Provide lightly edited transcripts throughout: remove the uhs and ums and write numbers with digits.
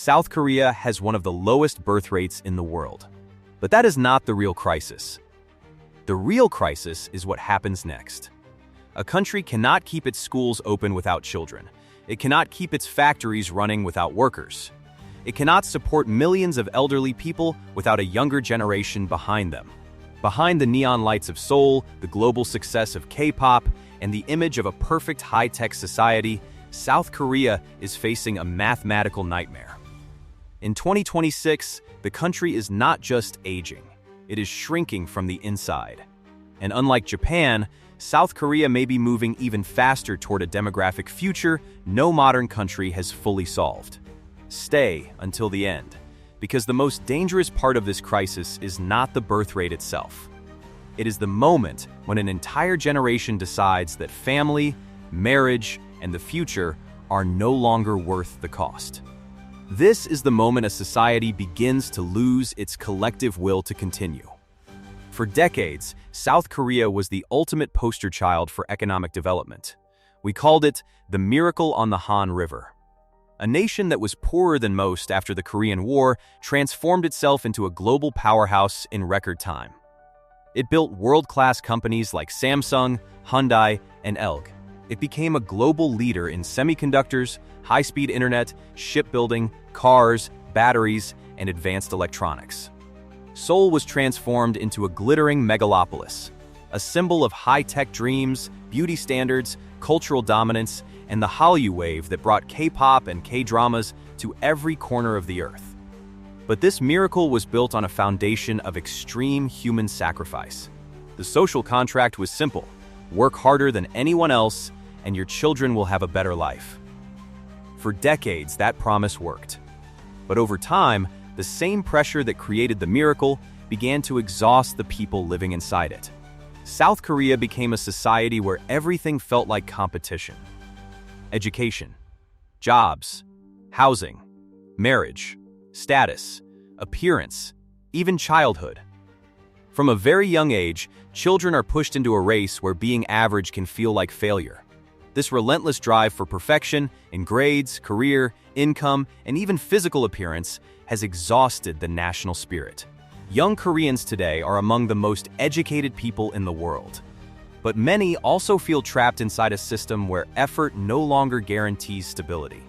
South Korea has one of the lowest birth rates in the world. But that is not the real crisis. The real crisis is what happens next. A country cannot keep its schools open without children. It cannot keep its factories running without workers. It cannot support millions of elderly people without a younger generation behind them. Behind the neon lights of Seoul, the global success of K-pop, and the image of a perfect high-tech society, South Korea is facing a mathematical nightmare. In 2026, the country is not just aging, it is shrinking from the inside. And unlike Japan, South Korea may be moving even faster toward a demographic future no modern country has fully solved. Stay until the end, because the most dangerous part of this crisis is not the birth rate itself. It is the moment when an entire generation decides that family, marriage, and the future are no longer worth the cost. This is the moment a society begins to lose its collective will to continue. For decades, South Korea was the ultimate poster child for economic development. We called it the miracle on the Han River. A nation that was poorer than most after the Korean War transformed itself into a global powerhouse in record time. It built world-class companies like Samsung, Hyundai, and ELG. It became a global leader in semiconductors, high-speed internet, shipbuilding, cars, batteries, and advanced electronics. Seoul was transformed into a glittering megalopolis, a symbol of high-tech dreams, beauty standards, cultural dominance, and the Hallyu wave that brought K-pop and K-dramas to every corner of the earth. But this miracle was built on a foundation of extreme human sacrifice. The social contract was simple: work harder than anyone else, and your children will have a better life. For decades, that promise worked. But over time, the same pressure that created the miracle began to exhaust the people living inside it. South Korea became a society where everything felt like competition. Education, jobs, housing, marriage, status, appearance, even childhood. From a very young age, children are pushed into a race where being average can feel like failure. This relentless drive for perfection in grades, career, income, and even physical appearance has exhausted the national spirit. Young Koreans today are among the most educated people in the world. But many also feel trapped inside a system where effort no longer guarantees stability.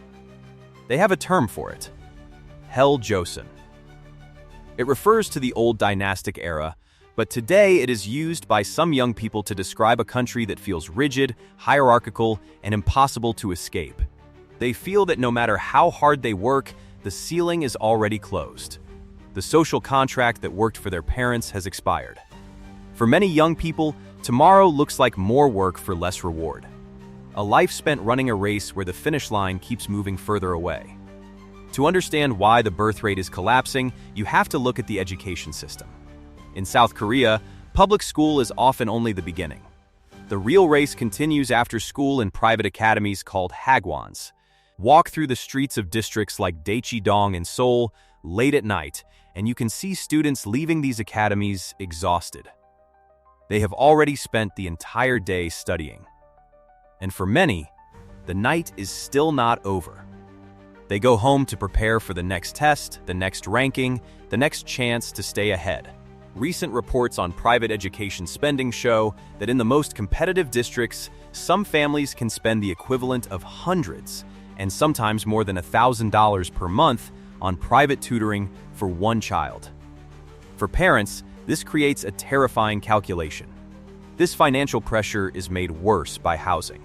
They have a term for it: Joseon. It refers to the old dynastic era, but today it is used by some young people to describe a country that feels rigid, hierarchical, and impossible to escape. They feel that no matter how hard they work, the ceiling is already closed. The social contract that worked for their parents has expired. For many young people, tomorrow looks like more work for less reward. A life spent running a race where the finish line keeps moving further away. To understand why the birth rate is collapsing, you have to look at the education system. In South Korea, public school is often only the beginning. The real race continues after school in private academies called hagwons. Walk through the streets of districts like Daechidong in Seoul late at night, and you can see students leaving these academies exhausted. They have already spent the entire day studying. And for many, the night is still not over. They go home to prepare for the next test, the next ranking, the next chance to stay ahead. Recent reports on private education spending show that in the most competitive districts, some families can spend the equivalent of hundreds and sometimes more than $1,000 per month on private tutoring for one child. For parents, this creates a terrifying calculation. This financial pressure is made worse by housing.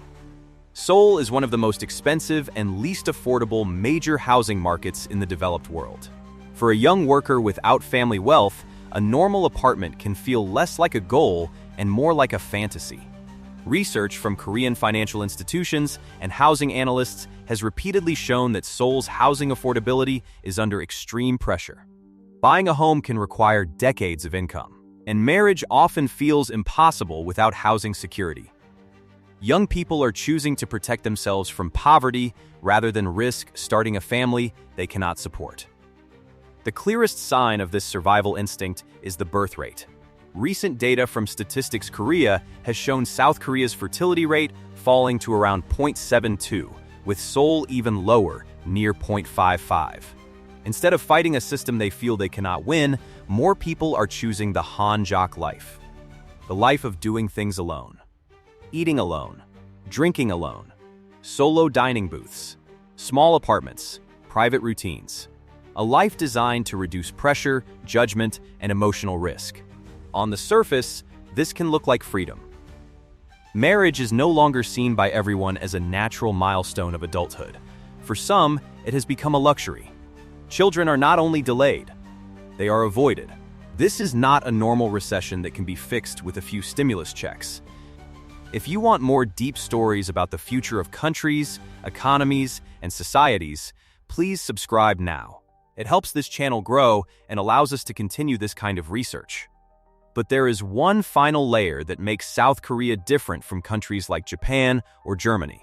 Seoul is one of the most expensive and least affordable major housing markets in the developed world. For a young worker without family wealth, a normal apartment can feel less like a goal and more like a fantasy. Research from Korean financial institutions and housing analysts has repeatedly shown that Seoul's housing affordability is under extreme pressure. Buying a home can require decades of income, and marriage often feels impossible without housing security. Young people are choosing to protect themselves from poverty rather than risk starting a family they cannot support. The clearest sign of this survival instinct is the birth rate. Recent data from Statistics Korea has shown South Korea's fertility rate falling to around 0.72, with Seoul even lower, near 0.55. Instead of fighting a system they feel they cannot win, more people are choosing the Honjok life. The life of doing things alone. Eating alone. Drinking alone. Solo dining booths. Small apartments. Private routines. A life designed to reduce pressure, judgment, and emotional risk. On the surface, this can look like freedom. Marriage is no longer seen by everyone as a natural milestone of adulthood. For some, it has become a luxury. Children are not only delayed, they are avoided. This is not a normal recession that can be fixed with a few stimulus checks. If you want more deep stories about the future of countries, economies, and societies, please subscribe now. It helps this channel grow and allows us to continue this kind of research. But there is one final layer that makes South Korea different from countries like Japan or Germany.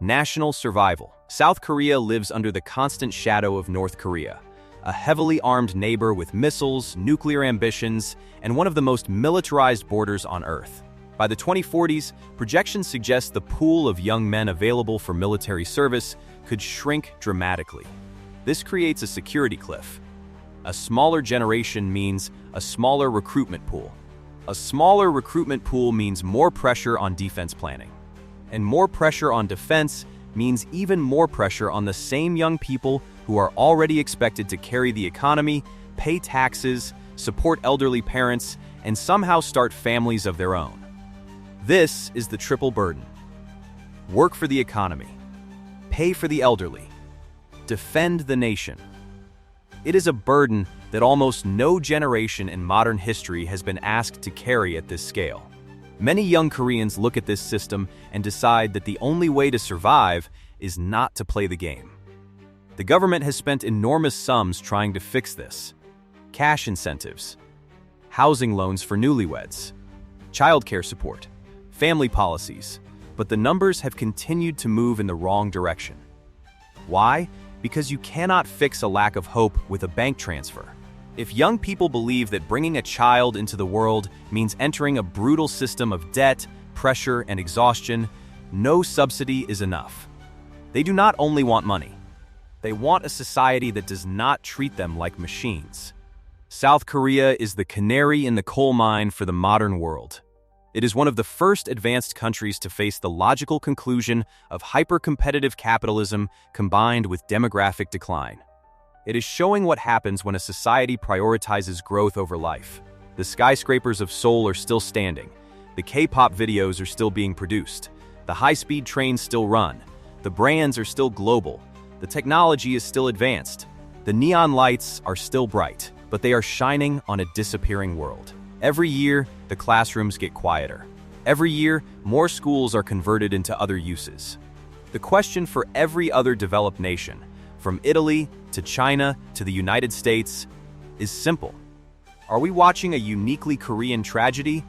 National survival. South Korea lives under the constant shadow of North Korea, a heavily armed neighbor with missiles, nuclear ambitions, and one of the most militarized borders on Earth. By the 2040s, projections suggest the pool of young men available for military service could shrink dramatically. This creates a security cliff. A smaller generation means a smaller recruitment pool. A smaller recruitment pool means more pressure on defense planning. And more pressure on defense means even more pressure on the same young people who are already expected to carry the economy, pay taxes, support elderly parents, and somehow start families of their own. This is the triple burden. Work for the economy, pay for the elderly, defend the nation. It is a burden that almost no generation in modern history has been asked to carry at this scale. Many young Koreans look at this system and decide that the only way to survive is not to play the game. The government has spent enormous sums trying to fix this. Cash incentives, housing loans for newlyweds, childcare support, family policies, but the numbers have continued to move in the wrong direction. Why? Because you cannot fix a lack of hope with a bank transfer. If young people believe that bringing a child into the world means entering a brutal system of debt, pressure, and exhaustion, no subsidy is enough. They do not only want money. They want a society that does not treat them like machines. South Korea is the canary in the coal mine for the modern world. It is one of the first advanced countries to face the logical conclusion of hyper-competitive capitalism combined with demographic decline. It is showing what happens when a society prioritizes growth over life. The skyscrapers of Seoul are still standing. The K-pop videos are still being produced. The high-speed trains still run. The brands are still global. The technology is still advanced. The neon lights are still bright, but they are shining on a disappearing world. Every year, the classrooms get quieter. Every year, more schools are converted into other uses. The question for every other developed nation, from Italy to China to the United States, is simple. Are we watching a uniquely Korean tragedy,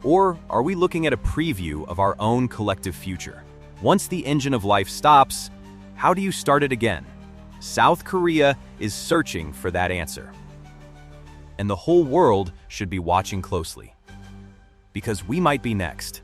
or are we looking at a preview of our own collective future? Once the engine of life stops, how do you start it again? South Korea is searching for that answer. And the whole world should be watching closely. Because we might be next.